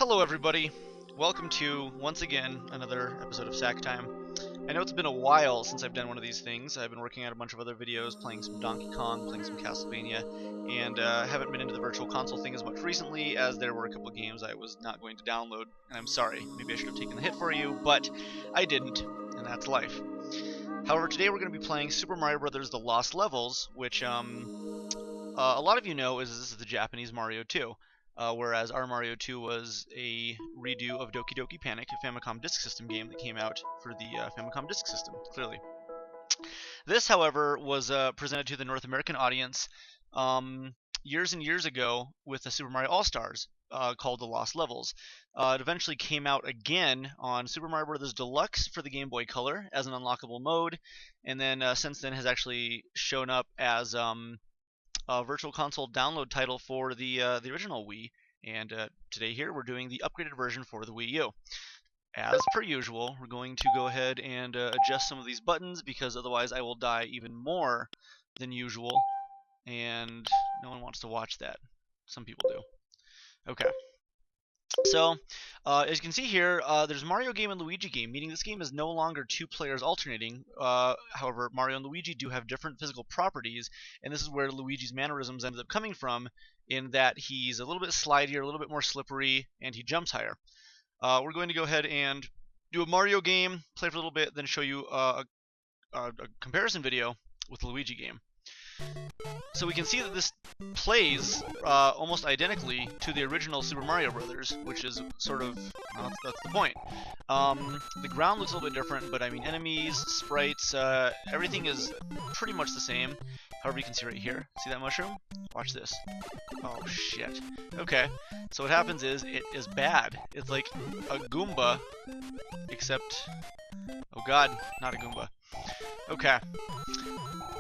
Hello everybody, welcome to, once again, another episode of Sack Time. I know it's been a while since I've done one of these things. I've been working on a bunch of other videos, playing some Donkey Kong, playing some Castlevania, and haven't been into the Virtual Console thing as much recently, as there were a couple of games I was not going to download, and I'm sorry. Maybe I should have taken the hit for you, but I didn't, and that's life. However, today we're going to be playing Super Mario Bros. The Lost Levels, which a lot of you know this is the Japanese Mario 2. Whereas our Mario 2 was a redo of Doki Doki Panic, a Famicom Disk System game that came out for the Famicom Disk System, clearly. This, however, was presented to the North American audience years and years ago with the Super Mario All-Stars, called The Lost Levels. It eventually came out again on Super Mario Bros. Deluxe for the Game Boy Color as an unlockable mode, and then since then has actually shown up as Virtual Console download title for the original Wii, and today here we're doing the upgraded version for the Wii U. As per usual, we're going to go ahead and adjust some of these buttons because otherwise I will die even more than usual, and no one wants to watch that. Some people do. Okay. So, as you can see here, there's Mario game and Luigi game, meaning this game is no longer two players alternating. However, Mario and Luigi do have different physical properties, and this is where Luigi's mannerisms ended up coming from, in that he's a little bit slidier, a little bit more slippery, and he jumps higher. We're going to go ahead and do a Mario game, play for a little bit, then show you a comparison video with the Luigi game. So we can see that this plays almost identically to the original Super Mario Brothers, which is sort of, that's the point. The ground looks a little bit different, but I mean enemies, sprites, everything is pretty much the same. However, you can see right here, see that mushroom? Watch this. Oh shit. Okay, so what happens is, it is bad. It's like a Goomba, except, oh god, not a Goomba. Okay.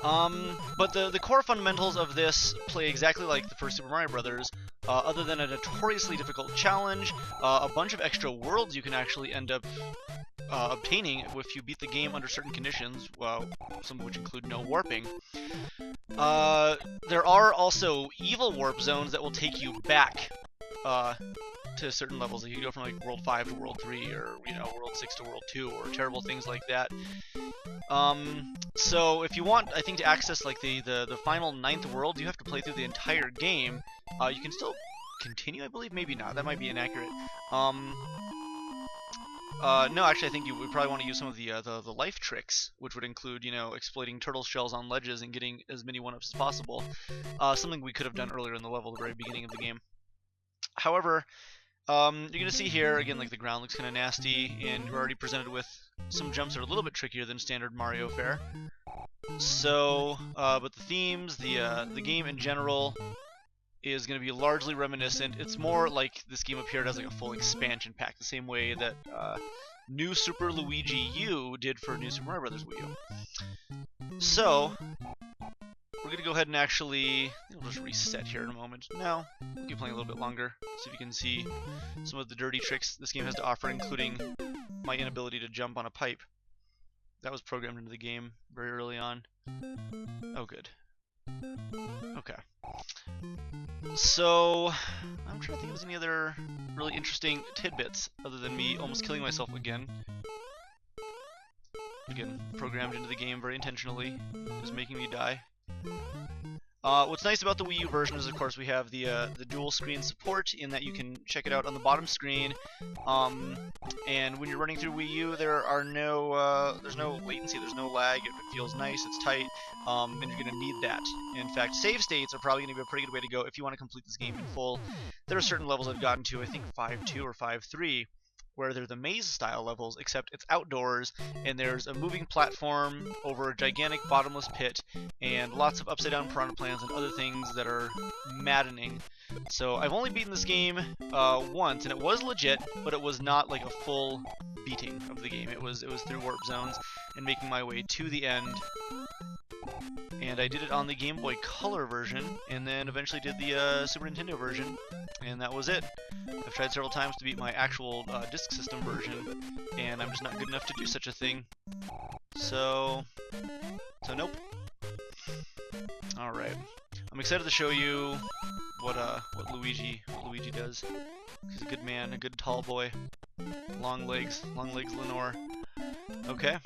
But the core fundamentals of this play exactly like the first Super Mario Brothers, other than a notoriously difficult challenge, a bunch of extra worlds you can actually end up obtaining if you beat the game under certain conditions, some of which include no warping. There are also evil warp zones that will take you back to certain levels. You can go from like World 5 to World 3, or World 6 to World 2, or terrible things like that. So if you want, I think, to access like the final 9th world, you have to play through the entire game. You can still continue, I believe. Maybe not. That might be inaccurate. No, actually, I think you would probably want to use some of the life tricks, which would include, exploiting turtle shells on ledges and getting as many 1-ups as possible. Something we could have done earlier in the level, the very beginning of the game. However, you're going to see here, again, like the ground looks kind of nasty, and you're already presented with some jumps that are a little bit trickier than standard Mario fare. So, but the themes, the game in general is going to be largely reminiscent. It's more like this game appeared as like a full expansion pack, the same way that New Super Luigi U did for New Super Mario Bros. Wii U. So, we're going to go ahead and actually, we'll just reset here in a moment. No, we'll keep playing a little bit longer, see if you can see some of the dirty tricks this game has to offer, including my inability to jump on a pipe. That was programmed into the game very early on. Oh, good. Okay. So, I'm trying to think if there's any other really interesting tidbits, other than me almost killing myself again. Again, programmed into the game very intentionally, just making me die. What's nice about the Wii U version is, of course, we have the dual screen support, in that you can check it out on the bottom screen. And when you're running through Wii U, there's no latency, there's no lag. It feels nice, it's tight, and you're going to need that. In fact, save states are probably going to be a pretty good way to go if you want to complete this game in full. There are certain levels I've gotten to, I think 5.2 or 5.3, where they're the maze-style levels, except it's outdoors, and there's a moving platform over a gigantic bottomless pit, and lots of upside-down piranha plants and other things that are maddening. So I've only beaten this game once, and it was legit, but it was not like a full beating of the game. It was through warp zones and making my way to the end. And I did it on the Game Boy Color version, and then eventually did the Super Nintendo version, and that was it. I've tried several times to beat my actual disk system version, and I'm just not good enough to do such a thing. So nope. Alright. I'm excited to show you what Luigi does. He's a good man, a good tall boy. Long legs Lenore. Okay.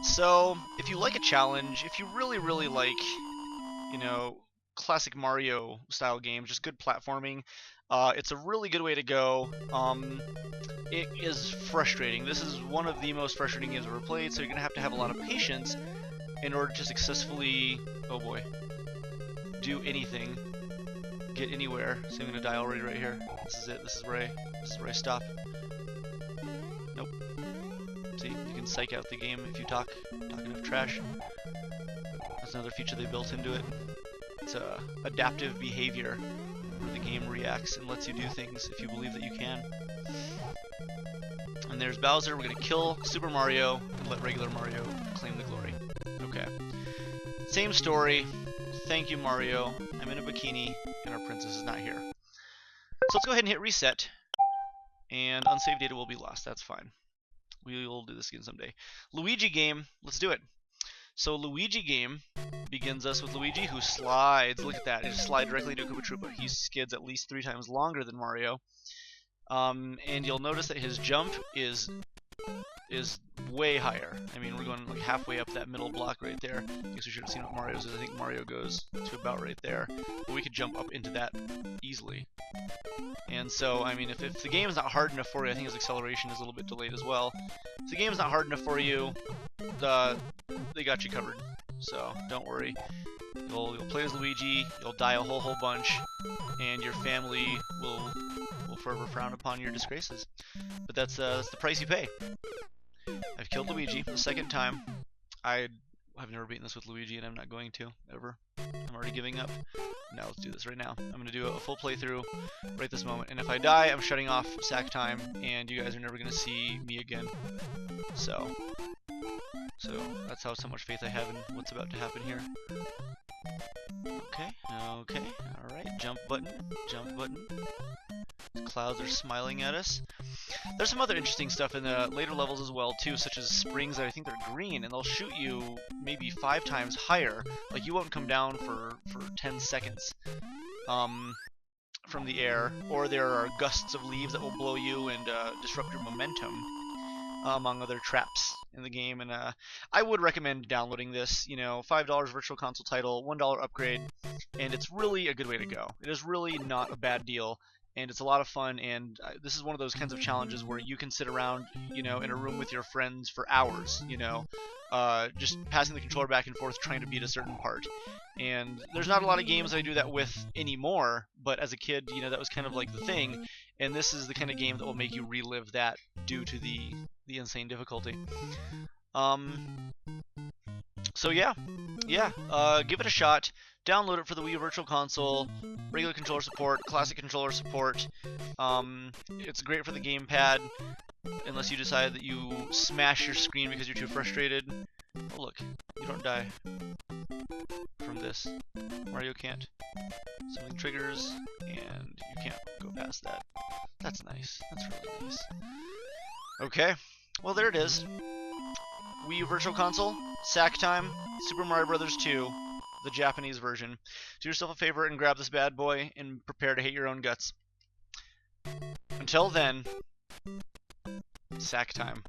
So, if you like a challenge, if you really like, you know, classic Mario style games, just good platforming, it's a really good way to go. It is frustrating. This is one of the most frustrating games I've ever played, so you're gonna have to have a lot of patience in order to successfully, oh boy, do anything, get anywhere. So I'm gonna die already right here. This is it. This is where I stop. Nope. See, you can psych out the game if you talk enough trash. That's another feature they built into it. It's adaptive behavior, where the game reacts and lets you do things if you believe that you can. And there's Bowser. We're gonna kill Super Mario and let regular Mario claim the glory. Okay. Same story. Thank you, Mario. I'm in a bikini, and our princess is not here. So let's go ahead and hit reset. And unsaved data will be lost. That's fine. We'll do this again someday. Luigi game. Let's do it. So Luigi game begins us with Luigi, who slides. Look at that. He just slides directly to Koopa Troopa. He skids at least 3 times longer than Mario. And you'll notice that his jump is way higher. I mean, we're going like halfway up that middle block right there. I guess we should have seen what Mario's is. I think Mario goes to about right there. But we could jump up into that easily. And so, I mean, if the game's not hard enough for you, I think his acceleration is a little bit delayed as well. If the game's not hard enough for you, they got you covered. So, don't worry. You'll play as Luigi, you'll die a whole bunch, and your family will forever frown upon your disgraces. But that's the price you pay. I've killed Luigi the 2nd time. I've never beaten this with Luigi, and I'm not going to, ever. I'm already giving up. Now let's do this right now. I'm going to do a full playthrough right this moment. And if I die, I'm shutting off sack time, and you guys are never going to see me again. So that's how much faith I have in what's about to happen here. Okay, alright, jump button. The clouds are smiling at us. There's some other interesting stuff in the later levels as well, too, such as springs that I think they're green, and they'll shoot you maybe 5 times higher. Like, you won't come down for 10 seconds from the air, or there are gusts of leaves that will blow you and disrupt your momentum, among other traps in the game. And I would recommend downloading this. You know, $5 virtual console title, $1 upgrade, and it's really a good way to go. It is really not a bad deal. And it's a lot of fun, and this is one of those kinds of challenges where you can sit around, you know, in a room with your friends for hours, you know, just passing the controller back and forth trying to beat a certain part. And there's not a lot of games I do that with anymore, but as a kid, you know, that was kind of like the thing. And this is the kind of game that will make you relive that due to the insane difficulty. So yeah, give it a shot. Download it for the Wii Virtual Console, regular controller support, classic controller support. It's great for the gamepad, unless you decide that you smash your screen because you're too frustrated. Oh look, you don't die from this. Mario can't. Something triggers, and you can't go past that. That's nice. That's really nice. Okay, well there it is. Wii Virtual Console, sack time, Super Mario Bros. 2. The Japanese version. Do yourself a favor and grab this bad boy and prepare to hate your own guts. Until then, sack time.